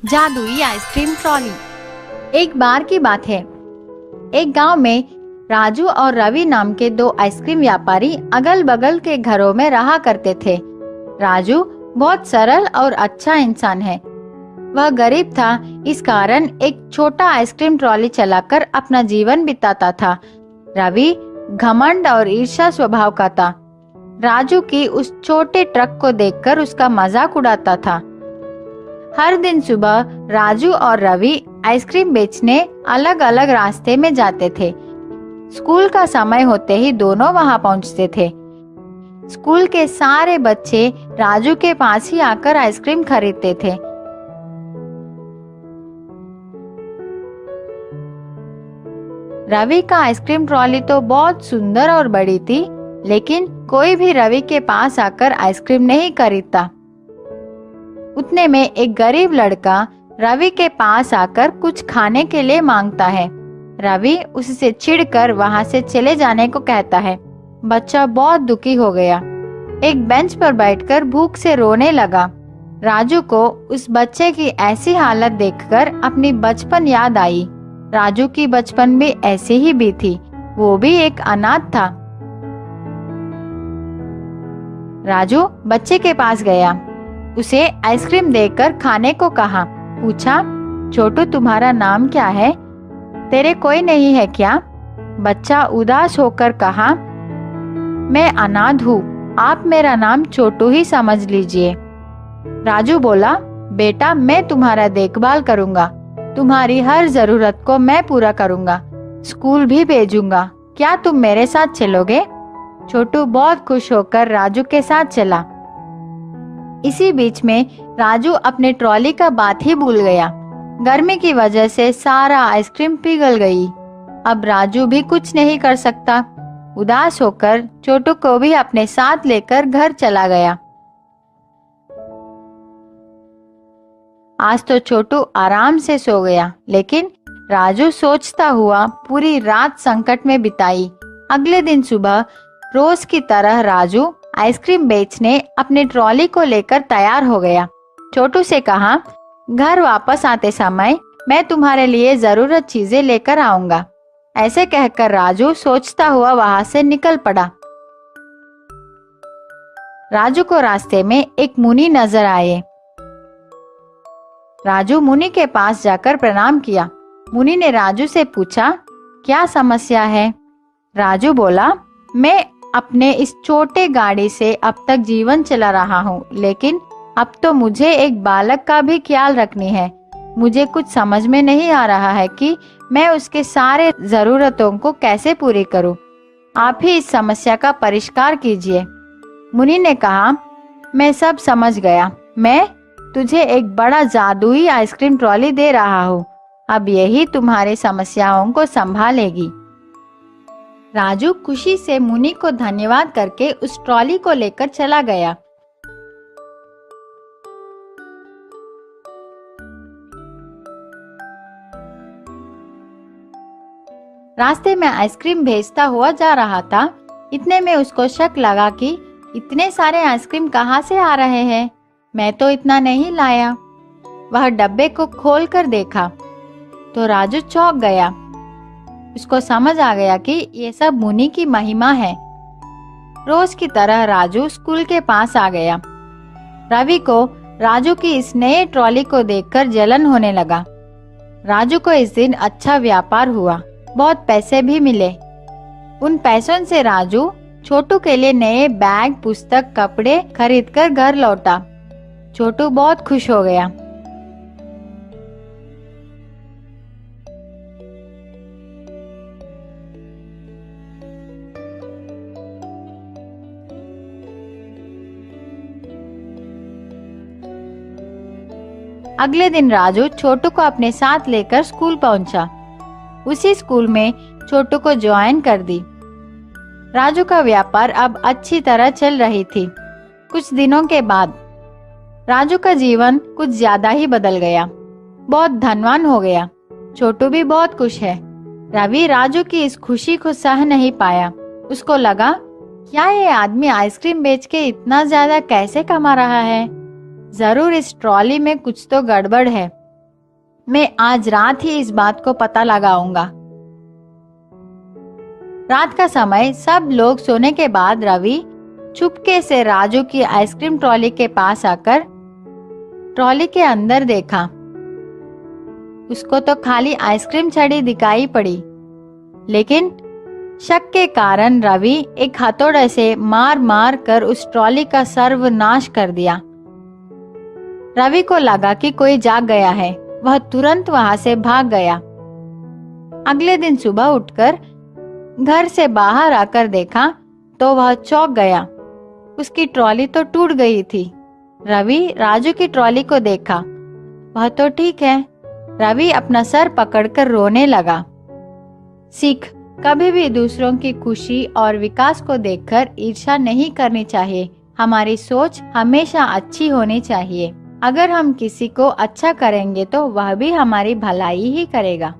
जादुई ice cream trolley. एक बार की बात है, एक गांव में राजू और रवि नाम के दो आइसक्रीम व्यापारी अगल बगल के घरों में रहा करते थे। राजू बहुत सरल और अच्छा इंसान है। वह गरीब था, इस कारण एक छोटा आइसक्रीम ट्रॉली चलाकर अपना जीवन बिताता था। रवि घमंड और ईर्ष्या स्वभाव का था। राजू की उस छोटे ट्रक को देखकर उसका मजाक उड़ाता था। हर दिन सुबह राजू और रवि आइसक्रीम बेचने अलग अलग रास्ते में जाते थे। स्कूल का समय होते ही दोनों वहां पहुंचते थे। स्कूल के सारे बच्चे राजू के पास ही आकर आइसक्रीम खरीदते थे। रवि का आइसक्रीम ट्रॉली तो बहुत सुंदर और बड़ी थी, लेकिन कोई भी रवि के पास आकर आइसक्रीम नहीं खरीदता। उतने में एक गरीब लड़का रवि के पास आकर कुछ खाने के लिए मांगता है। रवि उससे चिढ़कर वहां से चले जाने को कहता है। बच्चा बहुत दुखी हो गया, एक बेंच पर बैठकर भूख से रोने लगा। राजू को उस बच्चे की ऐसी हालत देखकर अपनी बचपन याद आई। राजू की बचपन भी ऐसी ही भी थी, वो भी एक अनाथ था। राजू बच्चे के पास गया, उसे आइसक्रीम देकर खाने को कहा। पूछा, छोटू तुम्हारा नाम क्या है? तेरे कोई नहीं है क्या? बच्चा उदास होकर कहा, मैं अनाथ हूँ, आप मेरा नाम छोटू ही समझ लीजिए। राजू बोला, बेटा मैं तुम्हारा देखभाल करूंगा, तुम्हारी हर जरूरत को मैं पूरा करूंगा, स्कूल भी भेजूंगा, क्या तुम मेरे साथ चलोगे? छोटू बहुत खुश होकर राजू के साथ चला। इसी बीच में राजू अपने ट्रॉली का बात ही भूल गया। गर्मी की वजह से सारा आइसक्रीम पिघल गई। अब राजू भी कुछ नहीं कर सकता। उदास होकर छोटू को भी अपने साथ लेकर घर चला गया। आज तो छोटू आराम से सो गया, लेकिन राजू सोचता हुआ पूरी रात संकट में बिताई। अगले दिन सुबह रोज की तरह राजू आइसक्रीम बेचने अपने ट्रॉली को लेकर तैयार हो गया। छोटू से कहा, घर वापस आते समय मैं तुम्हारे लिए जरूरत चीजें लेकर आऊंगा। ऐसे कहकर राजू सोचता हुआ वहां से निकल पड़ा। राजू को रास्ते में एक मुनि नजर आए। राजू मुनि के पास जाकर प्रणाम किया। मुनि ने राजू से पूछा, क्या समस्या है? राजू बोला, मैं अपने इस छोटे गाड़ी से अब तक जीवन चला रहा हूँ, लेकिन अब तो मुझे एक बालक का भी ख्याल रखनी है। मुझे कुछ समझ में नहीं आ रहा है कि मैं उसके सारे जरूरतों को कैसे पूरी करूं। आप ही इस समस्या का परिष्कार कीजिए। मुनि ने कहा, मैं सब समझ गया, मैं तुझे एक बड़ा जादुई आइसक्रीम ट्रॉली दे रहा हूँ, अब यही तुम्हारी समस्याओं को संभालेगी। राजू खुशी से मुनि को धन्यवाद करके उस ट्रॉली को लेकर चला गया। रास्ते में आइसक्रीम भेजता हुआ जा रहा था। इतने में उसको शक लगा कि इतने सारे आइसक्रीम कहाँ से आ रहे हैं, मैं तो इतना नहीं लाया। वह डब्बे को खोलकर देखा तो राजू चौंक गया। उसको समझ आ गया कि ये सब मुनि की महिमा है। रोज की तरह राजू स्कूल के पास आ गया। रवि को राजू की इस नए ट्रॉली को देखकर जलन होने लगा। राजू को इस दिन अच्छा व्यापार हुआ, बहुत पैसे भी मिले। उन पैसों से राजू छोटू के लिए नए बैग, पुस्तक, कपड़े खरीदकर घर लौटा। छोटू बहुत खुश हो गया। अगले दिन राजू छोटू को अपने साथ लेकर स्कूल पहुंचा। उसी स्कूल में छोटू को ज्वाइन कर दी। राजू का व्यापार अब अच्छी तरह चल रही थी। कुछ दिनों के बाद राजू का जीवन कुछ ज्यादा ही बदल गया, बहुत धनवान हो गया। छोटू भी बहुत खुश है। रवि राजू की इस खुशी को सह नहीं पाया। उसको लगा क्या ये आदमी आइसक्रीम बेच के इतना ज्यादा कैसे कमा रहा है? जरूर इस ट्रॉली में कुछ तो गड़बड़ है। मैं आज रात ही इस बात को पता लगाऊंगा। रात का समय, सब लोग सोने के बाद रवि चुपके से राजू की आइसक्रीम ट्रॉली के पास आकर ट्रॉली के अंदर देखा। उसको तो खाली आइसक्रीम छड़ी दिखाई पड़ी, लेकिन शक के कारण रवि एक हथौड़े से मार मार कर उस ट्रॉली का सर्वनाश कर दिया। रवि को लगा कि कोई जाग गया है। वह तुरंत वहां से भाग गया। अगले दिन सुबह उठकर घर से बाहर आकर देखा तो वह चौंक गया। उसकी ट्रॉली तो टूट गई थी। रवि राजू की ट्रॉली को देखा, वह तो ठीक है। रवि अपना सर पकड़कर रोने लगा। सीख, कभी भी दूसरों की खुशी और विकास को देखकर ईर्ष्या नहीं करनी चाहिए। हमारी सोच हमेशा अच्छी होनी चाहिए। अगर हम किसी को अच्छा करेंगे तो वह भी हमारी भलाई ही करेगा।